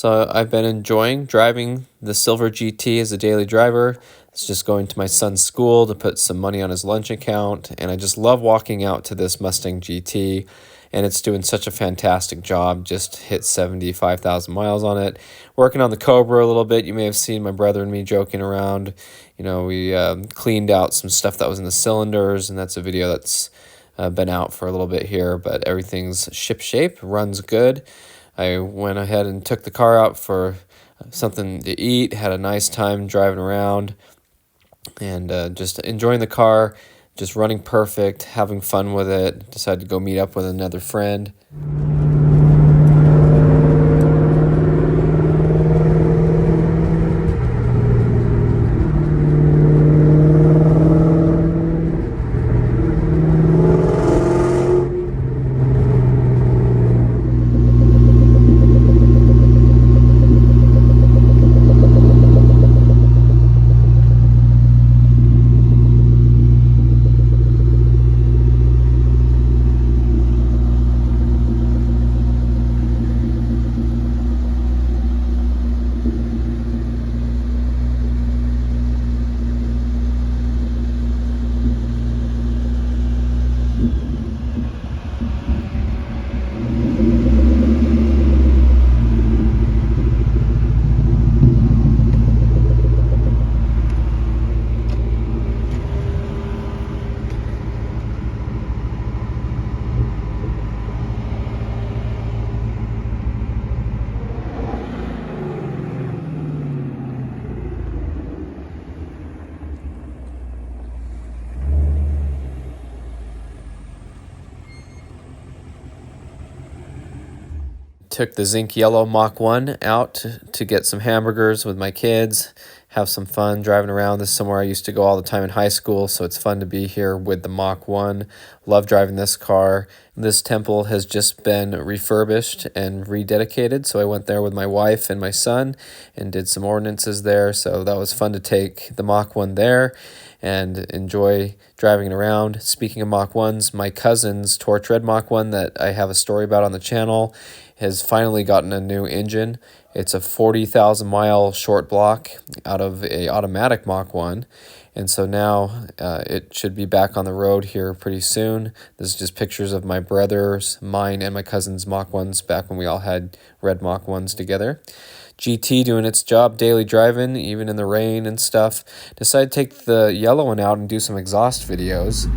So I've been enjoying driving the Silver GT as a daily driver. It's just going to my son's school to put some money on his lunch account, and I just love walking out to this Mustang GT, and it's doing such a fantastic job. Just hit 75,000 miles on it. Working on the Cobra a little bit. You may have seen my brother and me joking around. You know, we cleaned out some stuff that was in the cylinders, and that's a video that's been out for a little bit here, but everything's ship-shape, runs good. I went ahead and took the car out for something to eat, had a nice time driving around, and just enjoying the car, just running perfect, having fun with it. Decided to go meet up with another friend. Took the zinc yellow Mach 1 out to get some hamburgers with my kids, have some fun driving around. This is somewhere I used to go all the time in high school, so it's fun to be here with the Mach 1. Love driving this car. This temple has just been refurbished and rededicated, so I went there with my wife and my son and did some ordinances there, so that was fun to take the Mach 1 there and enjoy driving it around. Speaking of Mach 1s, my cousin's torch red Mach 1 that I have a story about on the channel has finally gotten a new engine. It's a 40,000 mile short block out of a automatic Mach 1. And so now it should be back on the road here pretty soon. This is just pictures of my brother's, mine, and my cousin's Mach 1s back when we all had red Mach 1s together. GT doing its job, daily driving, even in the rain and stuff. Decided to take the yellow one out and do some exhaust videos.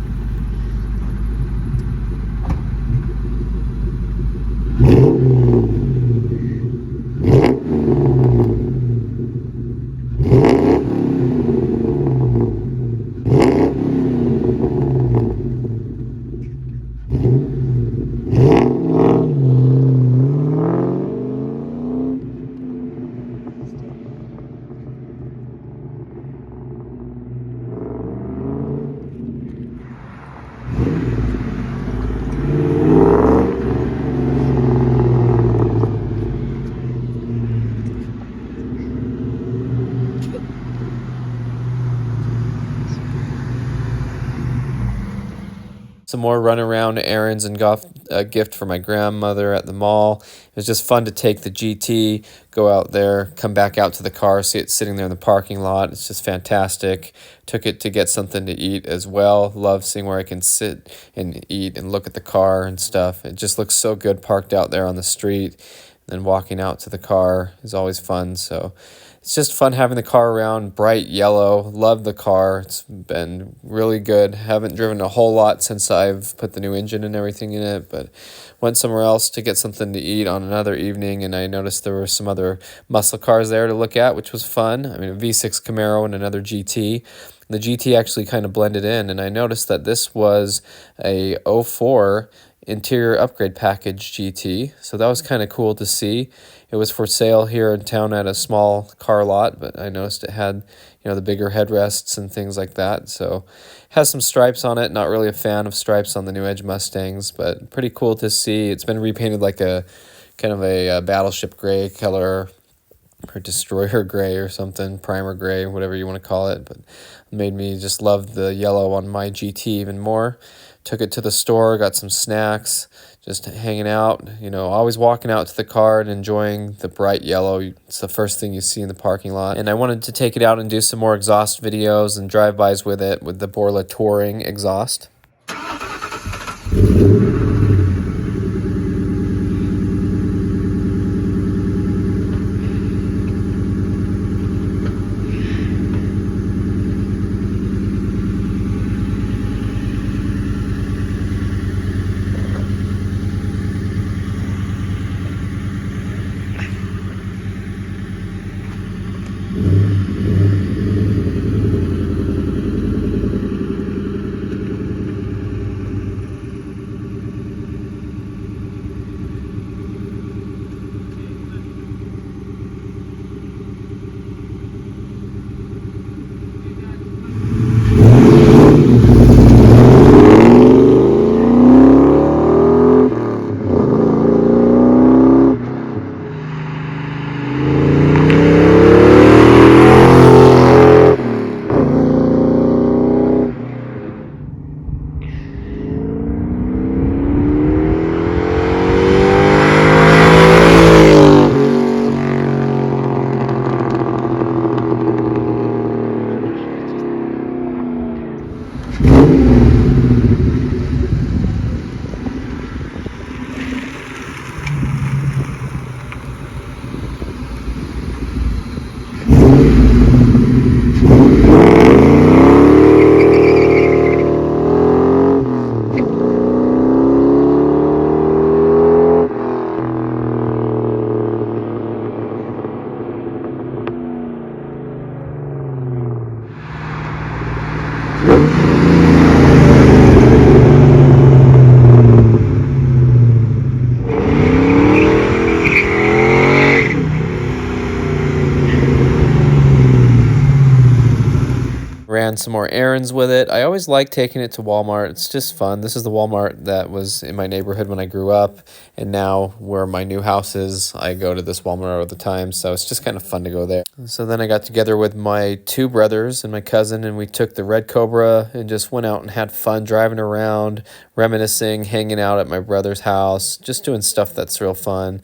Some more run around errands and got a gift for my grandmother at the mall. It was just fun to take the GT, go out there, come back out to the car, see it sitting there in the parking lot. It's just fantastic. Took it to get something to eat as well. Love seeing where I can sit and eat and look at the car and stuff. It just looks so good parked out there on the street. And then walking out to the car is always fun. So it's just fun having the car around, bright yellow. Love the car. It's been really good. Haven't driven a whole lot since I've put the new engine and everything in it, but went somewhere else to get something to eat on another evening, and I noticed there were some other muscle cars there to look at, which was fun. I mean, a V6 Camaro and another GT. The GT actually kind of blended in, and I noticed that this was a '04 interior upgrade package GT, so that was kind of cool to see. It was for sale here in town at a small car lot, but I noticed it had, you know, the bigger headrests and things like that. So it has some stripes on it. Not really a fan of stripes on the new Edge Mustangs, but pretty cool to see. It's been repainted like a kind of a battleship gray color, or destroyer gray or something, primer gray, whatever you want to call it, but made me just love the yellow on my GT even more. Took it to the store, got some snacks, just hanging out, always walking out to the car and enjoying the bright yellow. It's the first thing you see in the parking lot. And I wanted to take it out and do some more exhaust videos and drive-bys with it with the Bullitt Touring exhaust. Ran some more errands with it. I always like taking it to Walmart. It's just fun. This is the Walmart that was in my neighborhood when I grew up, and now where my new house is, I go to this Walmart all the time, so it's just kind of fun to go there. So then I got together with my two brothers and my cousin, and we took the red Cobra and just went out and had fun driving around, reminiscing, hanging out at my brother's house, just doing stuff that's real fun.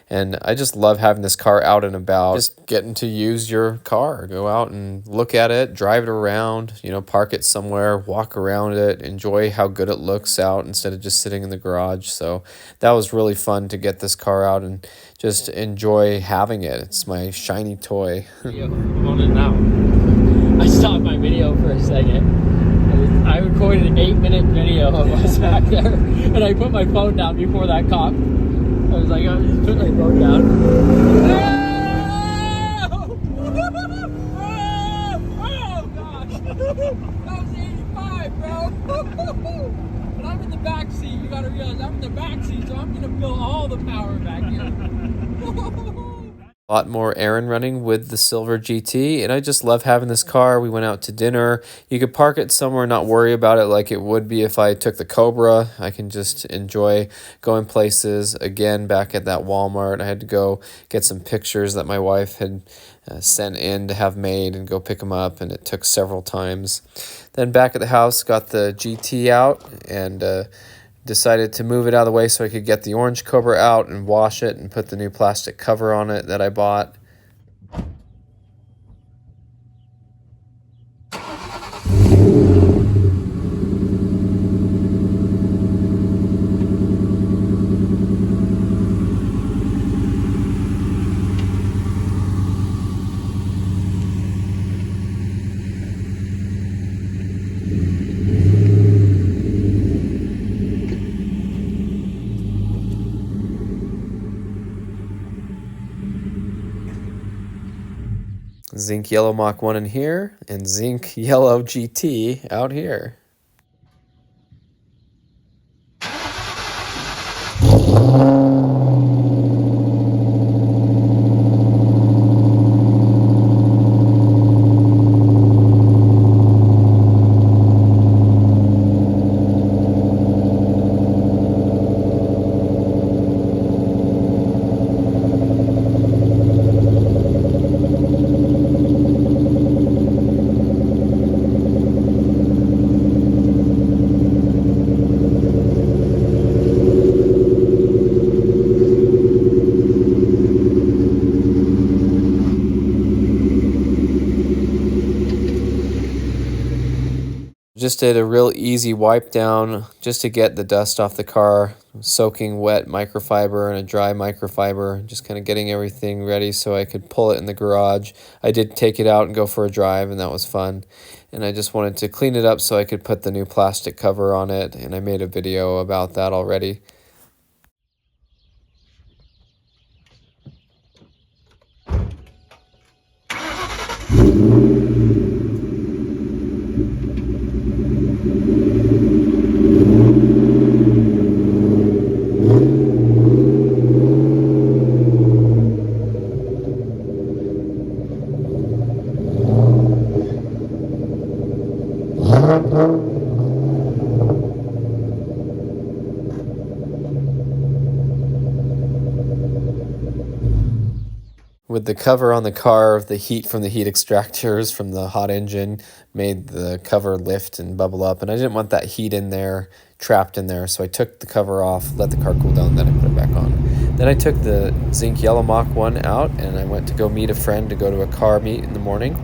And I just love having this car out and about, just getting to use your car, go out and look at it, drive it around, park it somewhere, walk around it, enjoy how good it looks out instead of just sitting in the garage. So that was really fun to get this car out and just enjoy having it. It's my shiny toy. I'm on it now. I stopped my video for a second. I recorded an 8-minute video of us back there, and I put my phone down before that cop. I was like, I just put my phone down. Oh gosh. That was 85, bro. And I'm in the back seat. You gotta realize I'm in the back seat, so I'm gonna feel all the power back here. A lot more errand running with the silver GT, and I just love having this car. We went out to dinner. You could park it somewhere, not worry about it like it would be if I took the Cobra. I can just enjoy going places. Again, back at that Walmart, I had to go get some pictures that my wife had sent in to have made and go pick them up, and it took several times. Then back at the house, got the GT out and decided to move it out of the way so I could get the orange Cobra out and wash it and put the new plastic cover on it that I bought. Zinc yellow Mach 1 in here, and zinc yellow GT out here. Just did a real easy wipe down just to get the dust off the car, soaking wet microfiber and a dry microfiber, just kind of getting everything ready so I could pull it in the garage. I did take it out and go for a drive, and that was fun. And I just wanted to clean it up so I could put the new plastic cover on it, and I made a video about that already. With the cover on the car, the heat from the heat extractors from the hot engine made the cover lift and bubble up, and I didn't want that heat in there, trapped in there, so I took the cover off, let the car cool down, then I put it back on. Then I took the zinc yellow Mach 1 out, and I went to go meet a friend to go to a car meet in the morning.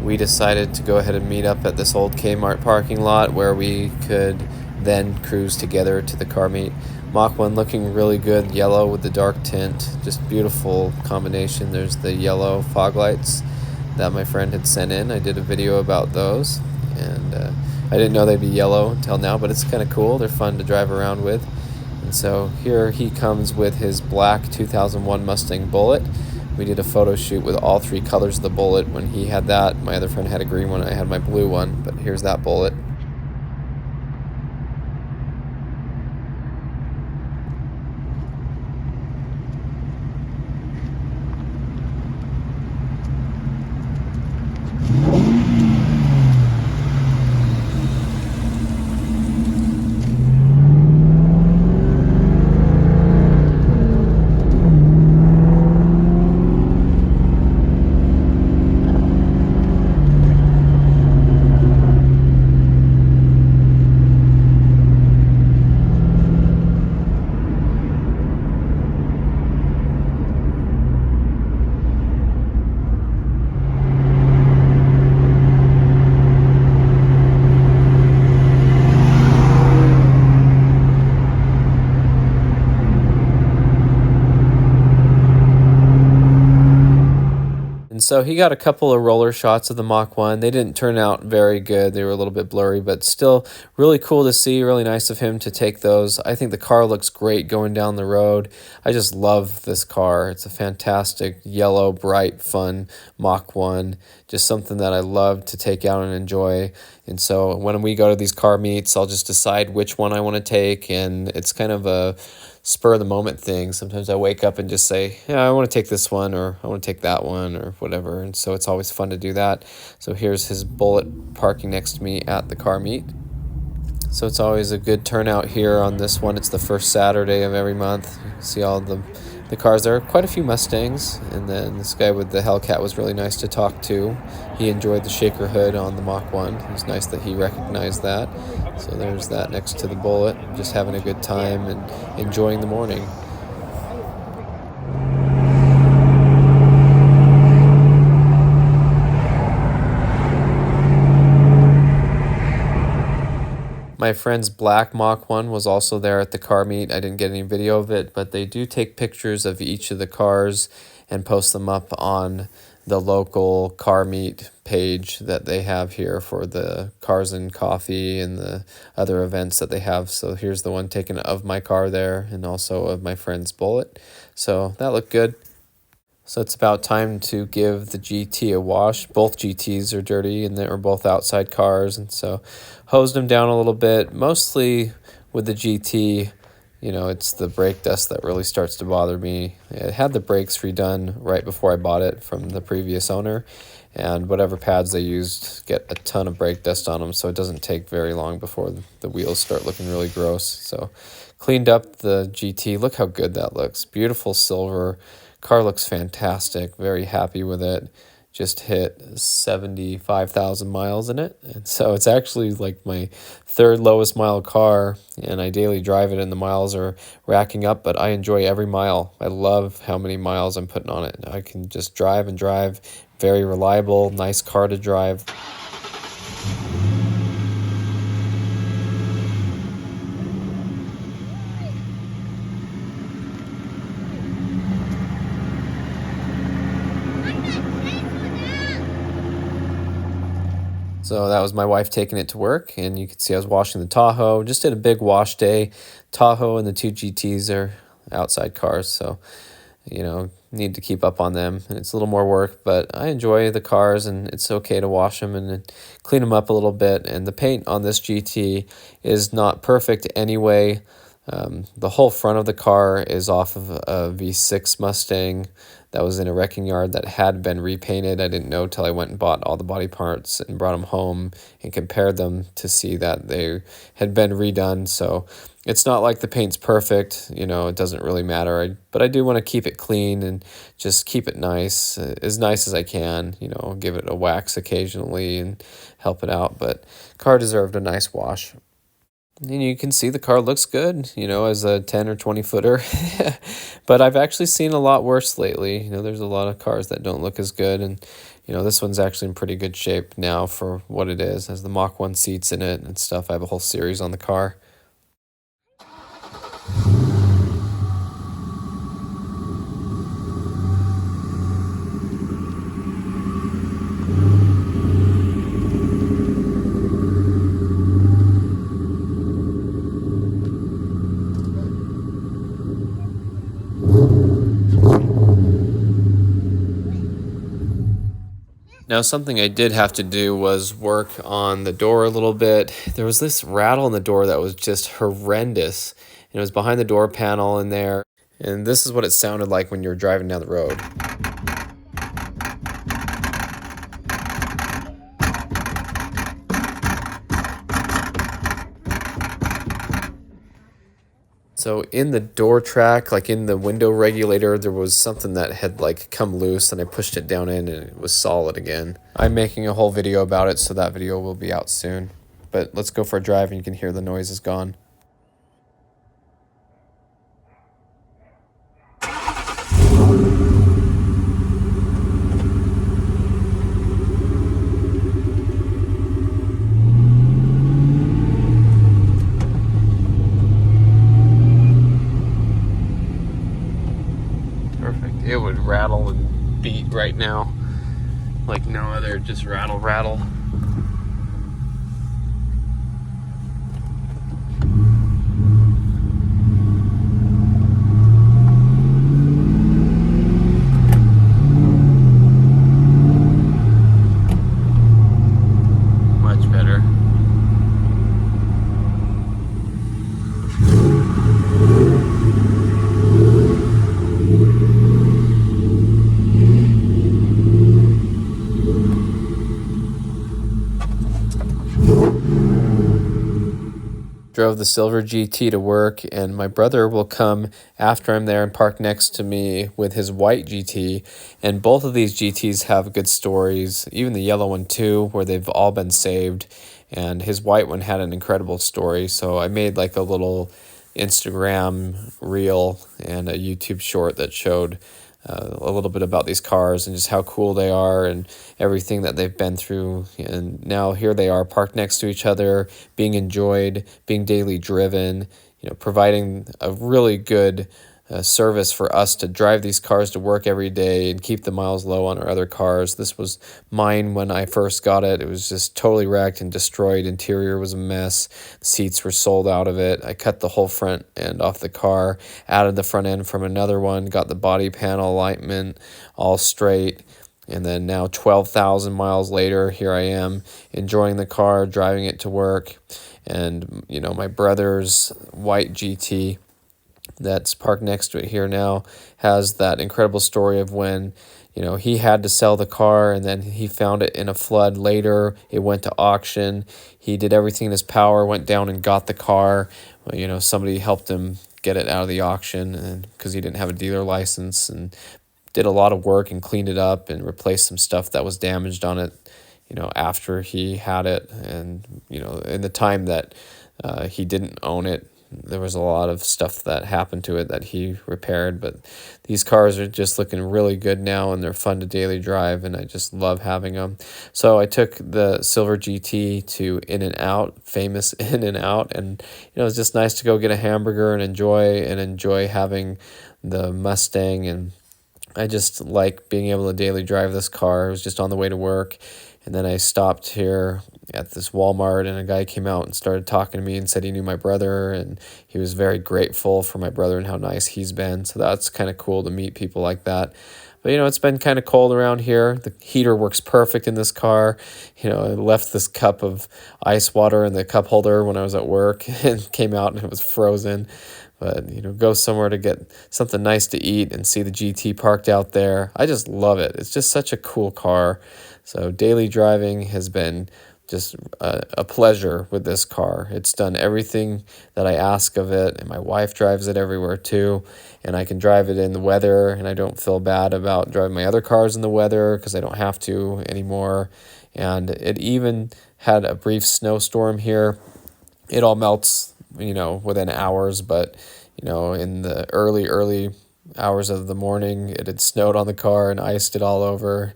We decided to go ahead and meet up at this old Kmart parking lot where we could then cruise together to the car meet. Mach 1 looking really good, yellow with the dark tint, just beautiful combination. There's the yellow fog lights that my friend had sent in. I did a video about those, and I didn't know they'd be yellow until now, but it's kind of cool. They're fun to drive around with. And so here he comes with his black 2001 Mustang Bullitt. We did a photo shoot with all three colors of the Bullitt. When he had that, my other friend had a green one, I had my blue one, but here's that Bullitt. So he got a couple of roller shots of the Mach 1. They didn't turn out very good. They were a little bit blurry, but still really cool to see. Really nice of him to take those. I think the car looks great going down the road. I just love this car. It's a fantastic yellow, bright, fun Mach 1. Just something that I love to take out and enjoy. And so when we go to these car meets, I'll just decide which one I want to take, and it's kind of a spur of the moment thing. Sometimes I wake up and just say, yeah, I want to take this one, or I want to take that one, or whatever. And so it's always fun to do that. So here's his Bullitt parking next to me at the car meet. So it's always a good turnout here on this one. It's the first Saturday of every month. You see all the cars. There are quite a few Mustangs, and then this guy with the Hellcat was really nice to talk to. He enjoyed the shaker hood on the Mach 1. It was nice that he recognized that. So there's that next to the Bullitt, just having a good time and enjoying the morning. My friend's black Mach 1 was also there at the car meet. I didn't get any video of it, but they do take pictures of each of the cars and post them up on the local car meet page that they have here for the Cars and Coffee and the other events that they have. So here's the one taken of my car there, and also of my friend's Bullitt. So that looked good. So it's about time to give the GT a wash. Both GTs are dirty, and they were both outside cars, and so hosed them down a little bit. Mostly with the GT, you know, it's the brake dust that really starts to bother me. It had the brakes redone right before I bought it from the previous owner, and whatever pads they used get a ton of brake dust on them, so it doesn't take very long before the wheels start looking really gross. So cleaned up the GT. Look how good that looks. Beautiful silver. Car looks fantastic. Very happy with it. Just hit 75,000 miles in it. And so it's actually like my third lowest mile car, and I daily drive it, and the miles are racking up, but I enjoy every mile. I love how many miles I'm putting on it. I can just drive and drive. Very reliable, nice car to drive. So that was my wife taking it to work, and you can see I was washing the Tahoe. Just did a big wash day. Tahoe and the two GTs are outside cars, so need to keep up on them. And it's a little more work, but I enjoy the cars, and it's okay to wash them and clean them up a little bit. And the paint on this GT is not perfect anyway. The whole front of the car is off of a V6 Mustang that was in a wrecking yard that had been repainted. I didn't know till I went and bought all the body parts and brought them home and compared them to see that they had been redone. So it's not like the paint's perfect, it doesn't really matter. But I do want to keep it clean and just keep it nice as I can, give it a wax occasionally and help it out. But car deserved a nice wash. And you can see the car looks good, as a 10 or 20 footer. But I've actually seen a lot worse lately. There's a lot of cars that don't look as good. And, this one's actually in pretty good shape now for what it is. It has the Mach 1 seats in it and stuff. I have a whole series on the car. Now, something I did have to do was work on the door a little bit. There was this rattle in the door that was just horrendous. And it was behind the door panel in there. And this is what it sounded like when you were driving down the road. So in the door track, like in the window regulator, there was something that had like come loose, and I pushed it down in and it was solid again. I'm making a whole video about it, so that video will be out soon. But let's go for a drive and you can hear the noise is gone. Perfect. It would rattle and beat right now like no other, just rattle, rattle. Much better. Drove the silver GT to work, and my brother will come after I'm there and park next to me with his white GT. And both of these GTs have good stories, even the yellow one too, where they've all been saved. And his white one had an incredible story, so I made like a little Instagram reel and a YouTube short that showed a little bit about these cars and just how cool they are and everything that they've been through. And now here they are parked next to each other, being enjoyed, being daily driven, providing a really good service for us to drive these cars to work every day and keep the miles low on our other cars. This was mine when I first got it. It was just totally wrecked and destroyed. Interior was a mess. Seats were sold out of it. I cut the whole front end off the car, added the front end from another one, got the body panel alignment all straight. And then now 12,000 miles later, here I am enjoying the car, driving it to work. And, my brother's white GT that's parked next to it here now has that incredible story of when he had to sell the car, and then he found it in a flood later. It went to auction. He did everything in his power, went down and got the car. Somebody helped him get it out of the auction, and because he didn't have a dealer license, and did a lot of work and cleaned it up and replaced some stuff that was damaged on it after he had it. And in the time that he didn't own it, there was a lot of stuff that happened to it that he repaired. But these cars are just looking really good now, and they're fun to daily drive, and I just love having them. So I took the silver GT to In-N-Out, famous In-N-Out, and it was just nice to go get a hamburger and enjoy having the Mustang. And I just like being able to daily drive this car. I was just on the way to work. And then I stopped here at this Walmart, and a guy came out and started talking to me and said he knew my brother, and he was very grateful for my brother and how nice he's been. So that's kind of cool to meet people like that. But, it's been kind of cold around here. The heater works perfect in this car. I left this cup of ice water in the cup holder when I was at work and came out and it was frozen. But, go somewhere to get something nice to eat and see the GT parked out there. I just love it. It's just such a cool car. So daily driving has been just a pleasure with this car. It's done everything that I ask of it, and my wife drives it everywhere too. And I can drive it in the weather, and I don't feel bad about driving my other cars in the weather because I don't have to anymore. And it even had a brief snowstorm here. It all melts, within hours, but, in the early hours of the morning, it had snowed on the car and iced it all over.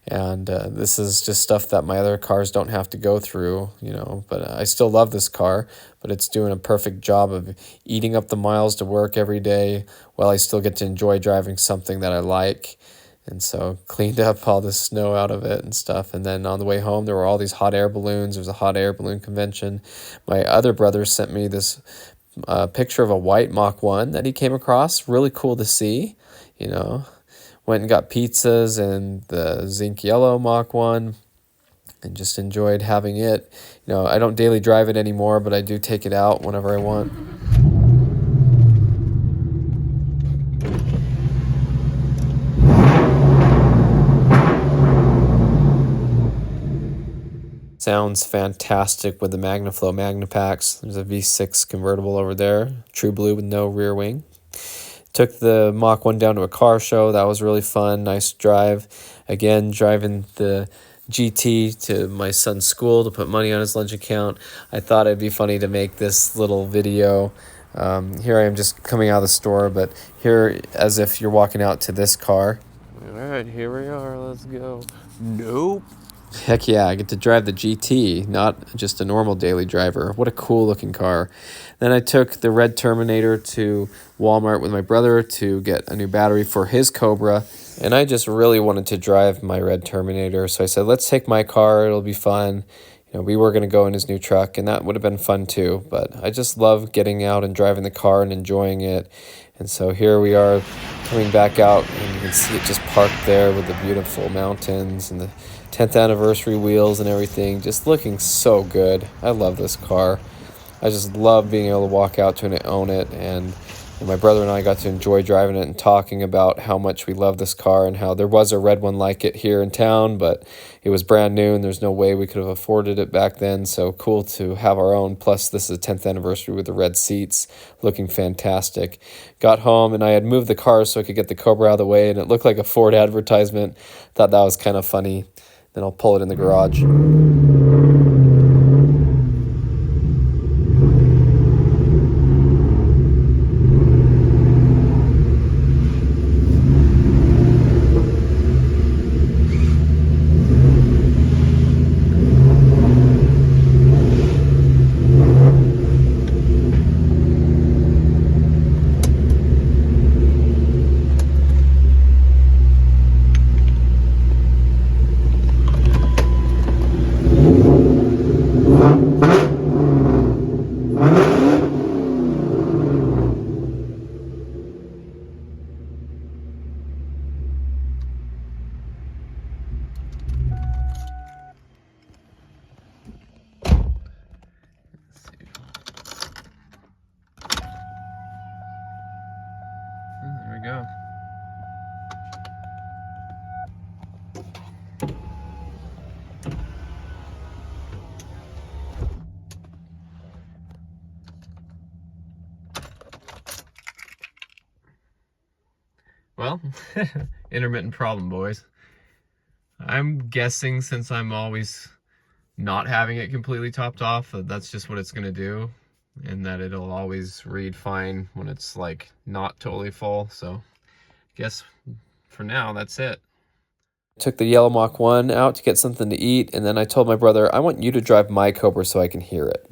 And this is just stuff that my other cars don't have to go through, but I still love this car, but it's doing a perfect job of eating up the miles to work every day while I still get to enjoy driving something that I like. And so cleaned up all the snow out of it and stuff. And then on the way home, there were all these hot air balloons. There was a hot air balloon convention. My other brother sent me this picture of a white Mach 1 that he came across. Really cool to see, Went and got pizzas and the zinc yellow Mach 1 and just enjoyed having it. I don't daily drive it anymore, but I do take it out whenever I want. Sounds fantastic with the MagnaFlow Magnapacks. There's a V6 convertible over there, true blue with no rear wing. Took the Mach 1 down to a car show. That was really fun. Nice drive. Again, driving the GT to my son's school to put money on his lunch account. I thought it'd be funny to make this little video. Here I am just coming out of the store, but here as if you're walking out to this car. All right, here we are. Let's go. Nope. Heck yeah, I get to drive the GT, not just a normal daily driver. What a cool looking car. Then I took the red Terminator to Walmart with my brother to get a new battery for his Cobra. And I just really wanted to drive my red Terminator. So I said, let's take my car. It'll be fun. We were going to go in his new truck, and that would have been fun too. But I just love getting out and driving the car and enjoying it. And so here we are coming back out, and you can see it just parked there with the beautiful mountains and the 10th anniversary wheels and everything, just looking so good. I love this car. I just love being able to walk out to it and own it, and my brother and I got to enjoy driving it and talking about how much we love this car and how there was a red one like it here in town, but it was brand new and there's no way we could have afforded it back then. So cool to have our own. Plus this is a 10th anniversary with the red seats, looking fantastic. Got home and I had moved the car so I could get the Cobra out of the way, and it looked like a Ford advertisement. Thought that was kind of funny. Then I'll pull it in the garage. There we go. Well, intermittent problem, boys. I'm guessing since I'm always not having it completely topped off, that's just what it's going to do, and that it'll always read fine when it's like not totally full. So I guess for now, that's it. Took the yellow Mach 1 out to get something to eat, and then I told my brother, I want you to drive my Cobra so I can hear it.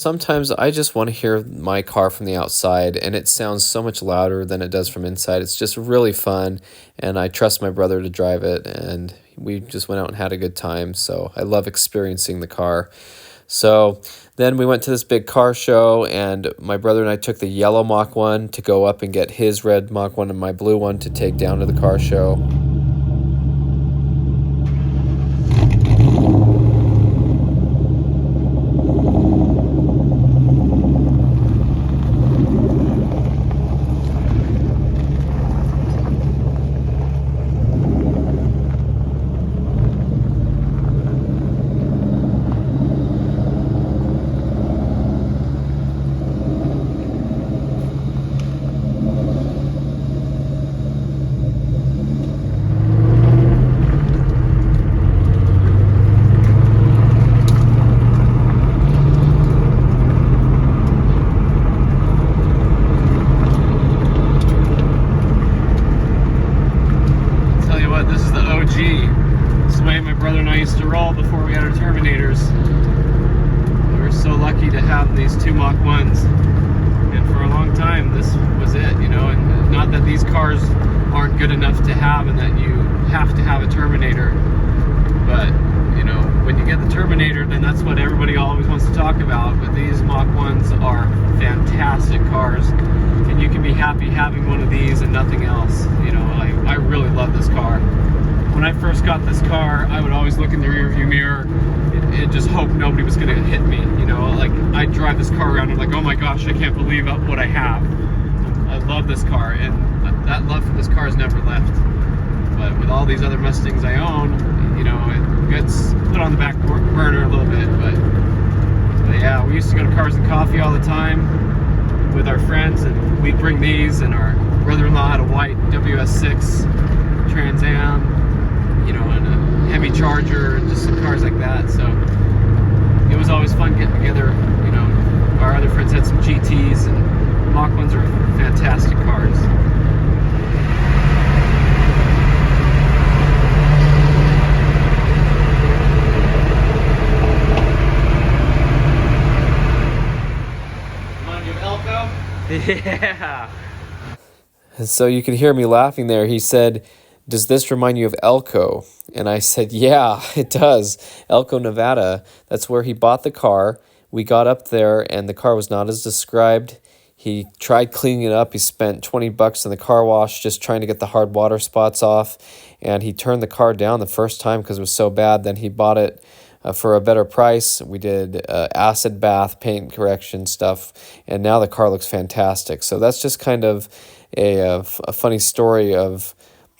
Sometimes I just want to hear my car from the outside, and it sounds so much louder than it does from inside. It's just really fun, and I trust my brother to drive it, and we just went out and had a good time. So I love experiencing the car. So then we went to this big car show, and my brother and I took the yellow Mach 1 to go up and get his red Mach 1 and my blue one to take down to the car show. Before we had our Terminators. We were so lucky to have these two Mach 1s, and for a long time this was it, you know. And not that these cars aren't good enough to have and that you have to have a Terminator, but you know, when you get the Terminator, then that's what everybody always wants to talk about. But these Mach 1s are fantastic cars, and you can be happy having one of these and nothing else. You know, I really love this car. When I first got this car, I would always look in the rearview mirror and just hope nobody was gonna hit me. You know, like I'd drive this car around and I'm like, oh my gosh, I can't believe what I have. I love this car, and that love for this car has never left. But with all these other Mustangs I own, you know, it gets put on the back burner a little bit. But yeah, we used to go to Cars and Coffee all the time with our friends, and we'd bring these, and our brother-in-law had a white WS6 Trans Am, you know, and a Hemi Charger, and just some cars like that. So it was always fun getting together. You know, our other friends had some GTs, and Mach 1s are fantastic cars. Remind you of Elko? Yeah. So you could hear me laughing there. He said, "Does this remind you of Elko?" And I said, yeah, it does. Elko, Nevada. That's where he bought the car. We got up there, and the car was not as described. He tried cleaning it up. He spent $20 in the car wash just trying to get the hard water spots off. And he turned the car down the first time because it was so bad. Then he bought it for a better price. We did acid bath, paint correction stuff. And now the car looks fantastic. So that's just kind of a funny story of,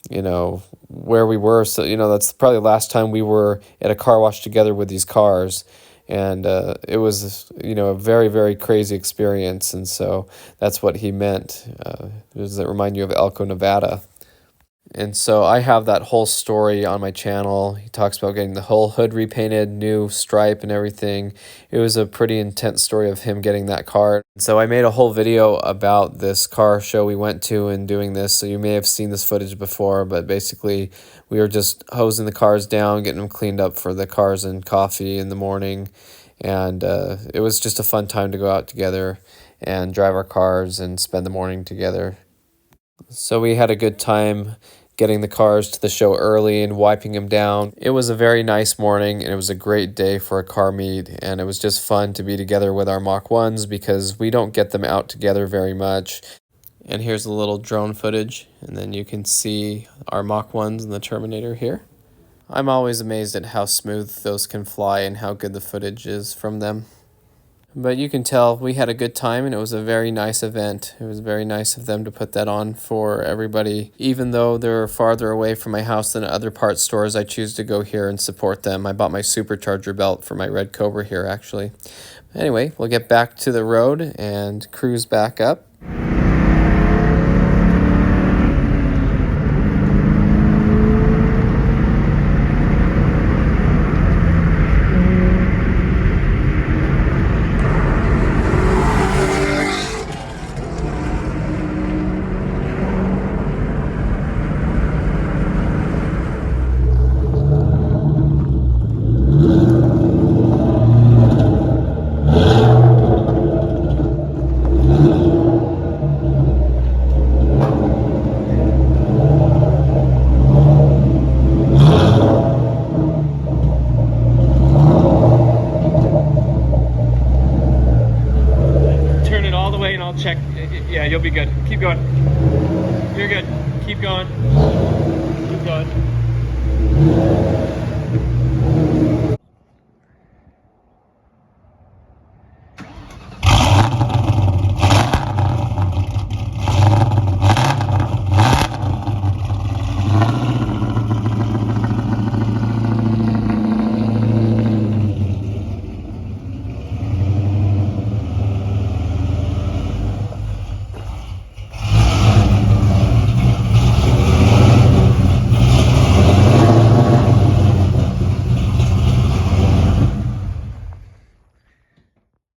you know, where we were. So, you know, that's probably the last time we were at a car wash together with these cars. And it was, you know, a very, very crazy experience. And so that's what he meant. Does it remind you of Elko, Nevada? And so I have that whole story on my channel. He talks about getting the whole hood repainted, new stripe and everything. It was a pretty intense story of him getting that car. So I made a whole video about this car show we went to and doing this. So you may have seen this footage before, but basically we were just hosing the cars down, getting them cleaned up for the Cars and Coffee in the morning. And it was just a fun time to go out together and drive our cars and spend the morning together. So we had a good time getting the cars to the show early and wiping them down. It was a very nice morning, and it was a great day for a car meet, and it was just fun to be together with our Mach 1s because we don't get them out together very much. And here's a little drone footage, and then you can see our Mach 1s and the Terminator here. I'm always amazed at how smooth those can fly and how good the footage is from them. But you can tell we had a good time, and it was a very nice event. It was very nice of them to put that on for everybody. Even though they're farther away from my house than other parts stores, I choose to go here and support them. I bought my supercharger belt for my red Cobra here, actually. Anyway, we'll get back to the road and cruise back up. you'll be good. Keep going. You're good. Keep going. Keep going.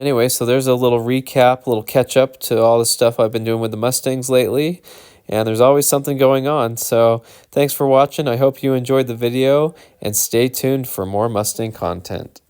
Anyway, so there's a little recap, a little catch up to all the stuff I've been doing with the Mustangs lately. And there's always something going on. So thanks for watching. I hope you enjoyed the video and stay tuned for more Mustang content.